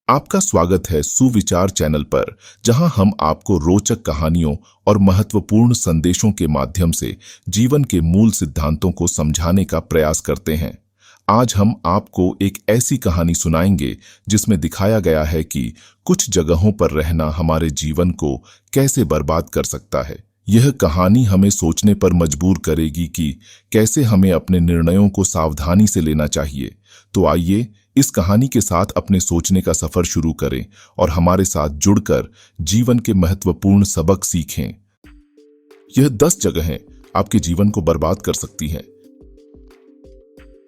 आपका स्वागत है सुविचार चैनल पर, जहां हम आपको रोचक कहानियों और महत्वपूर्ण संदेशों के माध्यम से जीवन के मूल सिद्धांतों को समझाने का प्रयास करते हैं। आज हम आपको एक ऐसी कहानी सुनाएंगे जिसमें दिखाया गया है कि कुछ जगहों पर रहना हमारे जीवन को कैसे बर्बाद कर सकता है। यह कहानी हमें सोचने पर मजबूर करेगी कि कैसे हमें अपने निर्णयों को सावधानी से लेना चाहिए। तो आइए इस कहानी के साथ अपने सोचने का सफर शुरू करें और हमारे साथ जुड़कर जीवन के महत्वपूर्ण सबक सीखें। यह 10 जगहें आपके जीवन को बर्बाद कर सकती हैं।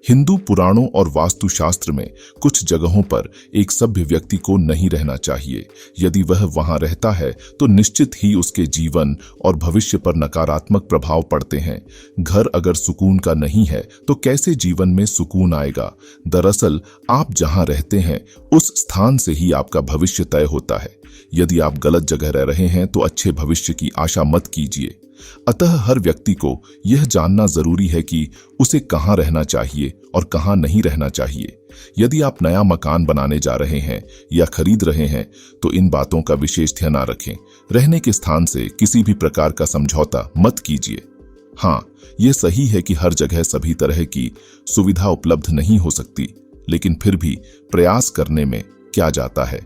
हिंदू पुराणों और वास्तुशास्त्र में कुछ जगहों पर एक सभ्य व्यक्ति को नहीं रहना चाहिए। यदि वह वहां रहता है तो निश्चित ही उसके जीवन और भविष्य पर नकारात्मक प्रभाव पड़ते हैं। घर अगर सुकून का नहीं है तो कैसे जीवन में सुकून आएगा? दरअसल आप जहां रहते हैं उस स्थान से ही आपका भविष्य तय होता है। यदि आप गलत जगह रह रहे हैं तो अच्छे भविष्य की आशा मत कीजिए। अतः हर व्यक्ति को यह जानना जरूरी है कि उसे कहां रहना चाहिए और कहां नहीं रहना चाहिए। यदि आप नया मकान बनाने जा रहे हैं या खरीद रहे हैं तो इन बातों का विशेष ध्यान रखें। रहने के स्थान से किसी भी प्रकार का समझौता मत कीजिए। हाँ, यह सही है कि हर जगह सभी तरह की सुविधा उपलब्ध नहीं हो सकती, लेकिन फिर भी प्रयास करने में क्या जाता है।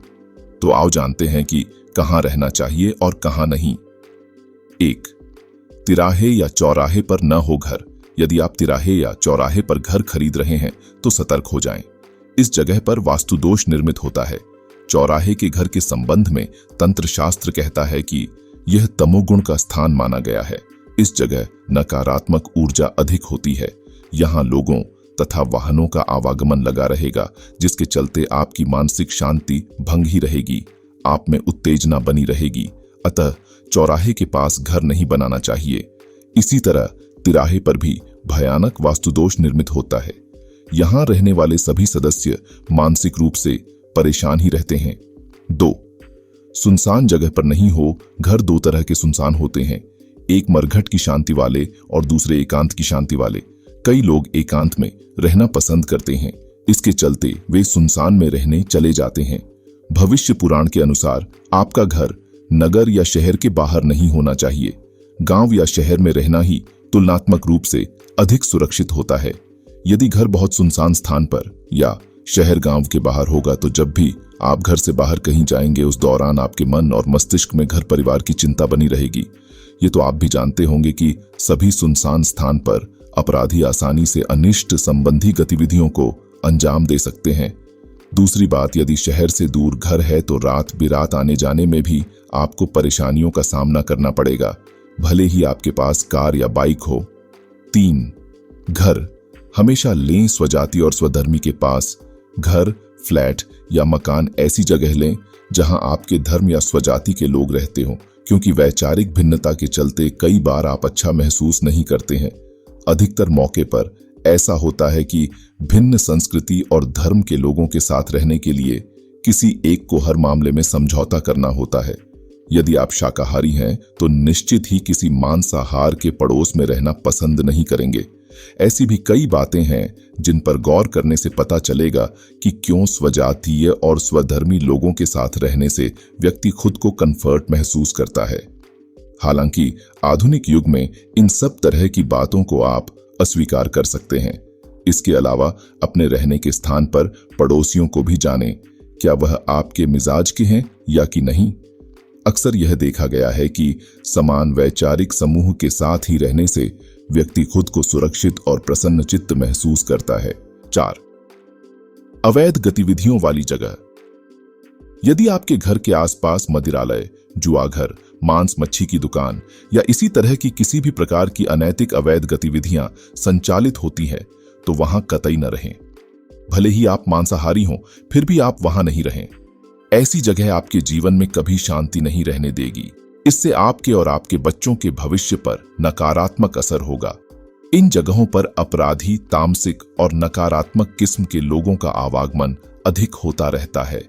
तो आओ जानते हैं कि कहां रहना चाहिए और कहां नहीं। 1. तिराहे या चौराहे पर न हो घर। यदि आप तिराहे या चौराहे पर घर खरीद रहे हैं तो सतर्क हो जाएं। इस जगह पर वास्तु दोष निर्मित होता है। चौराहे के घर के संबंध में तंत्र शास्त्र कहता है कि यह तमोगुण का स्थान माना गया है। इस जगह नकारात्मक ऊर्जा अधिक होती है। यहाँ लोगों तथा वाहनों का आवागमन लगा रहेगा, जिसके चलते आपकी मानसिक शांति भंग ही रहेगी। आप में उत्तेजना बनी रहेगी। अतः चौराहे के पास घर नहीं बनाना चाहिए। इसी तरह तिराहे पर भी भयानक वास्तुदोष निर्मित होता है। यहां रहने वाले सभी सदस्य मानसिक रूप से परेशान ही रहते हैं। 2. सुनसान जगह पर नहीं हो। घर 2 तरह के सुनसान होते हैं, एक मरघट की शांति वाले और दूसरे एकांत की शांति वाले। कई लोग एकांत में रहना पसंद करते हैं, इसके चलते वे सुनसान में रहने चले जाते हैं। भविष्य पुराण के अनुसार आपका घर नगर या शहर के बाहर नहीं होना चाहिए। गांव या शहर में रहना ही तुलनात्मक रूप से अधिक सुरक्षित होता है। यदि घर बहुत सुनसान स्थान पर या शहर गांव के बाहर होगा तो जब भी आप घर से बाहर कहीं जाएंगे उस दौरान आपके मन और मस्तिष्क में घर परिवार की चिंता बनी रहेगी। ये तो आप भी जानते होंगे कि सभी सुनसान स्थान पर अपराधी आसानी से अनिष्ट संबंधी गतिविधियों को अंजाम दे सकते हैं। दूसरी बात, यदि शहर से दूर घर है तो रात बिरात आने जाने में भी आपको परेशानियों का सामना करना पड़ेगा, भले ही आपके पास कार या बाइक हो। 3. घर हमेशा लें स्वजाति और स्वधर्मी के पास। घर, फ्लैट या मकान ऐसी जगह लें जहां आपके धर्म या स्वजाति के लोग रहते हो, क्योंकि वैचारिक भिन्नता के चलते कई बार आप अच्छा महसूस नहीं करते हैं। अधिकतर मौके पर ऐसा होता है कि भिन्न संस्कृति और धर्म के लोगों के साथ रहने के लिए किसी एक को हर मामले में समझौता करना होता है। यदि आप शाकाहारी हैं तो निश्चित ही किसी मांसाहार के पड़ोस में रहना पसंद नहीं करेंगे। ऐसी भी कई बातें हैं जिन पर गौर करने से पता चलेगा कि क्यों स्वजातीय और स्वधर्मी लोगों के साथ रहने से व्यक्ति खुद को कंफर्ट महसूस करता है। हालांकि आधुनिक युग में इन सब तरह की बातों को आप अस्वीकार कर सकते हैं। इसके अलावा अपने रहने के स्थान पर पड़ोसियों को भी जानें, क्या वह आपके मिजाज के हैं या कि नहीं। अक्सर यह देखा गया है कि समान वैचारिक समूह के साथ ही रहने से व्यक्ति खुद को सुरक्षित और प्रसन्नचित्त महसूस करता है। 4. अवैध गतिविधियों वाली जगह। यदि आपके घर के आसपास मदिरालय, जुआघर, मांस मच्छी की दुकान या इसी तरह की किसी भी प्रकार की अनैतिक अवैध गतिविधियां संचालित होती हैं तो वहां कतई न रहें। भले ही आप मांसाहारी हों, फिर भी आप वहां नहीं रहें। ऐसी जगह आपके जीवन में कभी शांति नहीं रहने देगी। इससे आपके और आपके बच्चों के भविष्य पर नकारात्मक असर होगा। इन जगहों पर अपराधी, तामसिक और नकारात्मक किस्म के लोगों का आवागमन अधिक होता रहता है।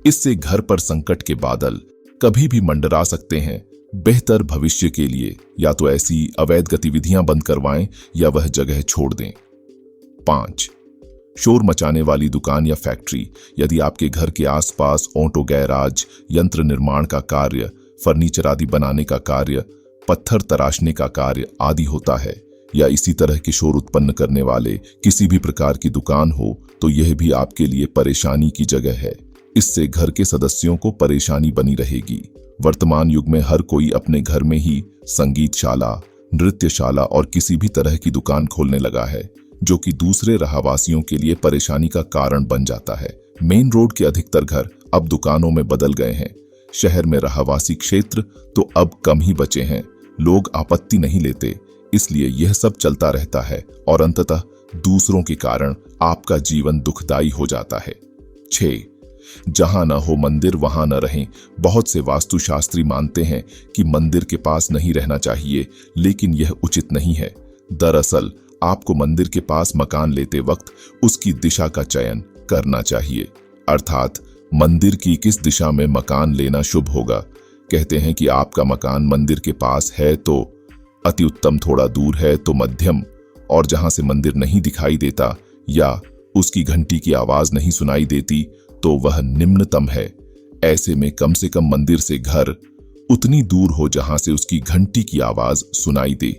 इससे घर पर संकट के बादल कभी भी मंडरा सकते हैं। बेहतर भविष्य के लिए या तो ऐसी अवैध गतिविधियां बंद करवाएं या वह जगह छोड़ दें। 5. शोर मचाने वाली दुकान या फैक्ट्री। यदि आपके घर के आसपास ऑटो गैराज, यंत्र निर्माण का कार्य, फर्नीचर आदि बनाने का कार्य, पत्थर तराशने का कार्य आदि होता है, या इसी तरह के शोर उत्पन्न करने वाले किसी भी प्रकार की दुकान हो, तो यह भी आपके लिए परेशानी की जगह है। इससे घर के सदस्यों को परेशानी बनी रहेगी। वर्तमान युग में हर कोई अपने घर में ही संगीतशाला, नृत्यशाला और किसी भी तरह की दुकान खोलने लगा है, जो कि दूसरे रहवासियों के लिए परेशानी का कारण बन जाता है। मेन रोड के अधिकतर घर अब दुकानों में बदल गए हैं। शहर में रहवासी क्षेत्र तो अब कम ही बचे हैं। लोग आपत्ति नहीं लेते, इसलिए यह सब चलता रहता है और अंततः दूसरों के कारण आपका जीवन दुखदाई हो जाता है। 6. जहां न हो मंदिर वहां न रहें। बहुत से वास्तुशास्त्री मानते हैं कि मंदिर के पास नहीं रहना चाहिए, लेकिन यह उचित नहीं है। दरअसल आपको मंदिर के पास मकान लेते वक्त उसकी दिशा का चयन करना चाहिए, अर्थात मंदिर की किस दिशा में मकान लेना शुभ होगा। कहते हैं कि आपका मकान मंदिर के पास है तो अति उत्तम, थोड़ा दूर है तो मध्यम, और जहां से मंदिर नहीं दिखाई देता या उसकी घंटी की आवाज नहीं सुनाई देती तो वह निम्नतम है। ऐसे में कम से कम मंदिर से घर उतनी दूर हो जहां से उसकी घंटी की आवाज सुनाई दे।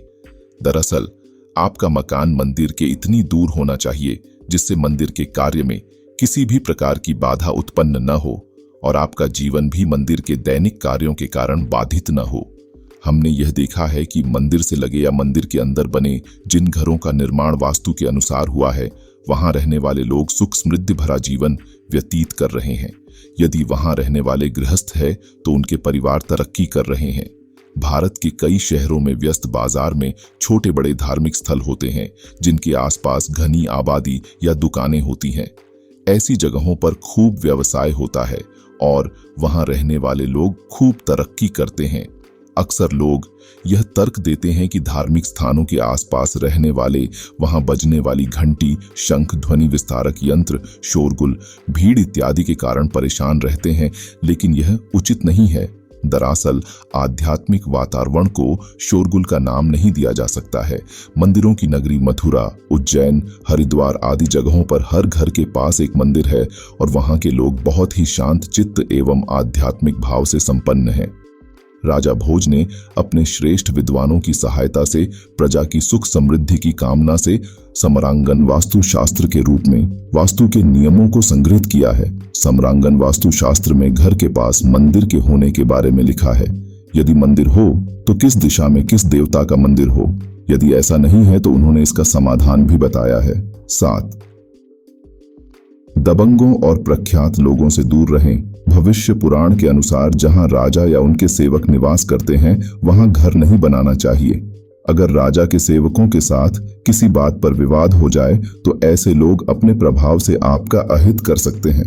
दरअसल आपका मकान मंदिर के इतनी दूर होना चाहिए जिससे मंदिर के कार्य में किसी भी प्रकार की बाधा उत्पन्न न हो और आपका जीवन भी मंदिर के दैनिक कार्यों के कारण बाधित न हो। हमने यह देखा है कि मंदिर से लगे या मंदिर के अंदर बने जिन घरों का निर्माण वास्तु के अनुसार हुआ है, वहां रहने वाले लोग सुख समृद्धि भरा जीवन व्यतीत कर रहे हैं। यदि वहां रहने वाले गृहस्थ है तो उनके परिवार तरक्की कर रहे हैं। भारत के कई शहरों में व्यस्त बाजार में छोटे बड़े धार्मिक स्थल होते हैं, जिनके आसपास घनी आबादी या दुकानें होती हैं। ऐसी जगहों पर खूब व्यवसाय होता है और वहां रहने वाले लोग खूब तरक्की करते हैं। अक्सर लोग यह तर्क देते हैं कि धार्मिक स्थानों के आसपास रहने वाले वहां बजने वाली घंटी, शंख, ध्वनि विस्तारक यंत्र, शोरगुल, भीड़ इत्यादि के कारण परेशान रहते हैं, लेकिन यह उचित नहीं है। दरअसल आध्यात्मिक वातावरण को शोरगुल का नाम नहीं दिया जा सकता है। मंदिरों की नगरी मथुरा, उज्जैन, हरिद्वार आदि जगहों पर हर घर के पास एक मंदिर है और वहां के लोग बहुत ही शांत चित्त एवं आध्यात्मिक भाव से संपन्न हैं। राजा भोज ने अपने श्रेष्ठ विद्वानों की सहायता से प्रजा की सुख समृद्धि की कामना से समरांगन वास्तुशास्त्र के रूप में वास्तु के नियमों को संग्रहित किया है। समरांगन वास्तुशास्त्र में घर के पास मंदिर के होने के बारे में लिखा है। यदि मंदिर हो तो किस दिशा में किस देवता का मंदिर हो। यदि ऐसा नहीं है तो उन्होंने इसका समाधान भी बताया है। 7. दबंगों और प्रख्यात लोगों से दूर रहें। भविष्य पुराण के अनुसार जहां राजा या उनके सेवक निवास करते हैं वहां घर नहीं बनाना चाहिए। अगर राजा के सेवकों के साथ किसी बात पर विवाद हो जाए तो ऐसे लोग अपने प्रभाव से आपका अहित कर सकते हैं।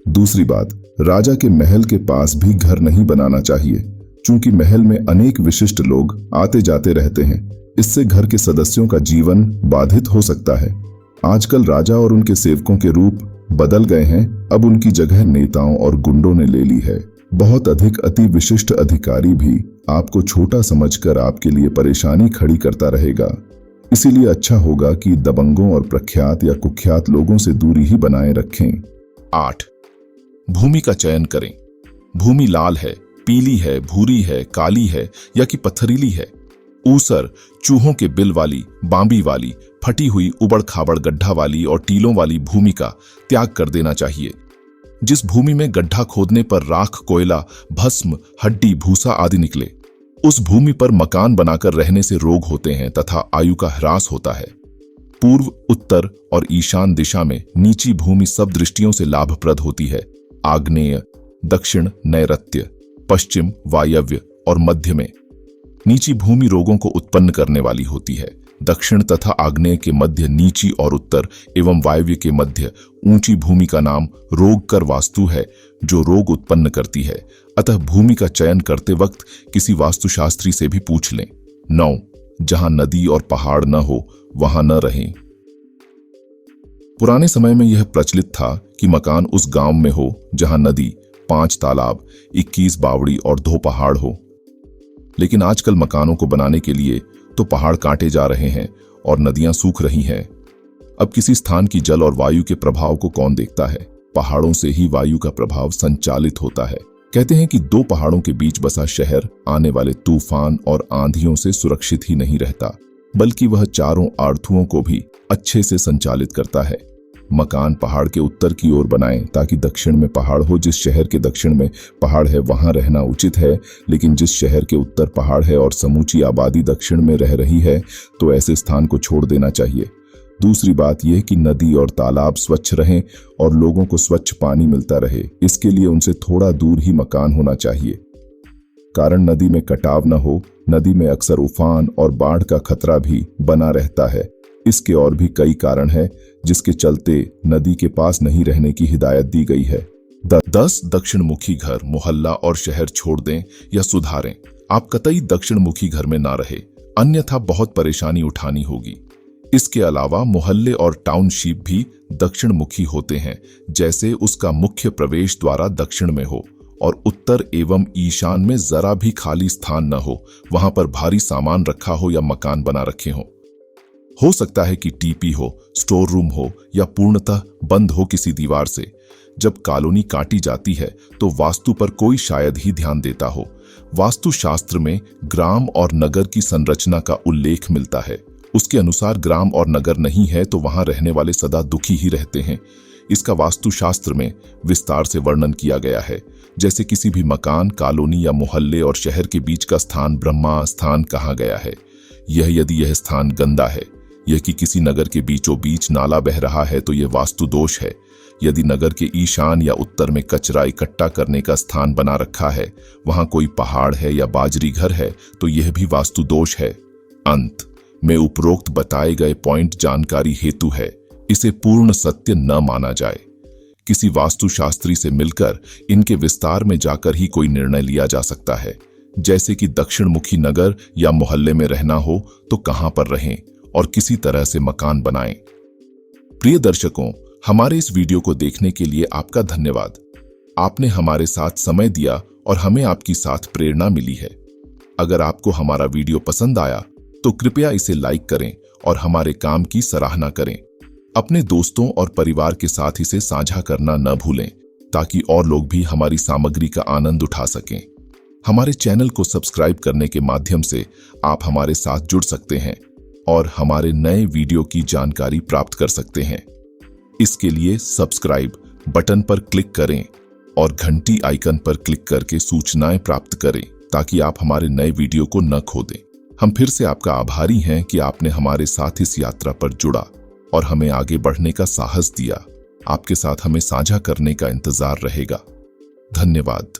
दूसरी बात, राजा के महल के पास भी घर नहीं बनाना चाहिए, क्योंकि महल में अनेक विशिष्ट लोग आते जाते रहते हैं। इससे घर के सदस्यों का जीवन बाधित हो सकता है। आजकल राजा और उनके सेवकों के रूप बदल गए हैं। अब उनकी जगह नेताओं और गुंडों ने ले ली है। बहुत अधिक अति विशिष्ट अधिकारी भी आपको छोटा समझकर आपके लिए परेशानी खड़ी करता रहेगा। इसीलिए अच्छा होगा कि दबंगों और प्रख्यात या कुख्यात लोगों से दूरी ही बनाए रखें। 8. भूमि का चयन करें। भूमि लाल है, पीली है, भूरी है, काली है या कि पत्थरीली है। ऊसर, चूहों के बिल वाली, बांबी वाली, फटी हुई उबड़ खाबड़ गड्ढा वाली और टीलों वाली भूमि का त्याग कर देना चाहिए। जिस भूमि में गड्ढा खोदने पर राख, कोयला, भस्म, हड्डी, भूसा आदि निकले, उस भूमि पर मकान बनाकर रहने से रोग होते हैं तथा आयु का ह्रास होता है। पूर्व, उत्तर और ईशान दिशा में नीची भूमि सब दृष्टियों से लाभप्रद होती है। आग्नेय, दक्षिण, नैऋत्य, पश्चिम, वायव्य और मध्य में नीची भूमि रोगों को उत्पन्न करने वाली होती है। दक्षिण तथा आग्नेय के मध्य नीची और उत्तर एवं वायव्य के मध्य ऊंची भूमि का नाम रोगकर वास्तु है, जो रोग उत्पन्न करती है। अतः भूमि का चयन करते वक्त किसी वास्तुशास्त्री से भी पूछ लें। 9. जहां नदी और पहाड़ न हो वहां न रहें। पुराने समय में यह प्रचलित था कि मकान उस गांव में हो जहां नदी, 5 तालाब, 21 बावड़ी और 2 पहाड़ हो। लेकिन आजकल मकानों को बनाने के लिए तो पहाड़ काटे जा रहे हैं और नदियां सूख रही हैं। अब किसी स्थान की जल और वायु के प्रभाव को कौन देखता है? पहाड़ों से ही वायु का प्रभाव संचालित होता है। कहते हैं कि दो पहाड़ों के बीच बसा शहर आने वाले तूफान और आंधियों से सुरक्षित ही नहीं रहता, बल्कि वह चारों आर्थुओं को भी अच्छे से संचालित करता है। मकान पहाड़ के उत्तर की ओर बनाएं ताकि दक्षिण में पहाड़ हो। जिस शहर के दक्षिण में पहाड़ है वहां रहना उचित है, लेकिन जिस शहर के उत्तर पहाड़ है और समूची आबादी दक्षिण में रह रही है तो ऐसे स्थान को छोड़ देना चाहिए। दूसरी बात यह कि नदी और तालाब स्वच्छ रहें और लोगों को स्वच्छ पानी मिलता रहे। इसके लिए उनसे थोड़ा दूर ही मकान होना चाहिए, कारण नदी में कटाव न हो। नदी में अक्सर उफान और बाढ़ का खतरा भी बना रहता है। इसके और भी कई कारण हैं जिसके चलते नदी के पास नहीं रहने की हिदायत दी गई है। 10 दक्षिणमुखी घर, मोहल्ला और शहर छोड़ दें या सुधारें। आप कतई दक्षिणमुखी घर में ना रहे, अन्यथा बहुत परेशानी उठानी होगी। इसके अलावा मोहल्ले और टाउनशिप भी दक्षिणमुखी होते हैं, जैसे उसका मुख्य प्रवेश द्वारा दक्षिण में हो और उत्तर एवं ईशान में जरा भी खाली स्थान न हो, वहां पर भारी सामान रखा हो या मकान बना रखे हो सकता है कि टीपी हो, स्टोर रूम हो या पूर्णतः बंद हो किसी दीवार से। जब कॉलोनी काटी जाती है तो वास्तु पर कोई शायद ही ध्यान देता हो। वास्तुशास्त्र में ग्राम और नगर की संरचना का उल्लेख मिलता है। उसके अनुसार ग्राम और नगर नहीं है तो वहां रहने वाले सदा दुखी ही रहते हैं। इसका वास्तुशास्त्र में विस्तार से वर्णन किया गया है, जैसे किसी भी मकान, कॉलोनी या मोहल्ले और शहर के बीच का स्थान ब्रह्मा स्थान कहा गया है। यदि यह स्थान गंदा है, यह कि किसी नगर के बीचों बीच नाला बह रहा है तो यह वास्तु दोष है। यदि नगर के ईशान या उत्तर में कचरा इकट्ठा करने का स्थान बना रखा है, वहां कोई पहाड़ है या बाजरी घर है तो यह भी वास्तु दोष है। अंत में उपरोक्त बताए गए पॉइंट जानकारी हेतु है, इसे पूर्ण सत्य न माना जाए। किसी वास्तुशास्त्री से मिलकर इनके विस्तार में जाकर ही कोई निर्णय लिया जा सकता है, जैसे कि दक्षिणमुखी नगर या मोहल्ले में रहना हो तो कहां पर रहें और किसी तरह से मकान बनाएं। प्रिय दर्शकों, हमारे इस वीडियो को देखने के लिए आपका धन्यवाद। आपने हमारे साथ समय दिया और हमें आपकी साथ प्रेरणा मिली है। अगर आपको हमारा वीडियो पसंद आया तो कृपया इसे लाइक करें और हमारे काम की सराहना करें। अपने दोस्तों और परिवार के साथ इसे साझा करना न भूलें, ताकि और लोग भी हमारी सामग्री का आनंद उठा सकें। हमारे चैनल को सब्सक्राइब करने के माध्यम से आप हमारे साथ जुड़ सकते हैं और हमारे नए वीडियो की जानकारी प्राप्त कर सकते हैं। इसके लिए सब्सक्राइब बटन पर क्लिक करें और घंटी आइकन पर क्लिक करके सूचनाएं प्राप्त करें, ताकि आप हमारे नए वीडियो को न खो दें। हम फिर से आपका आभारी हैं कि आपने हमारे साथ इस यात्रा पर जुड़ा और हमें आगे बढ़ने का साहस दिया। आपके साथ हमें साझा करने का इंतजार रहेगा। धन्यवाद।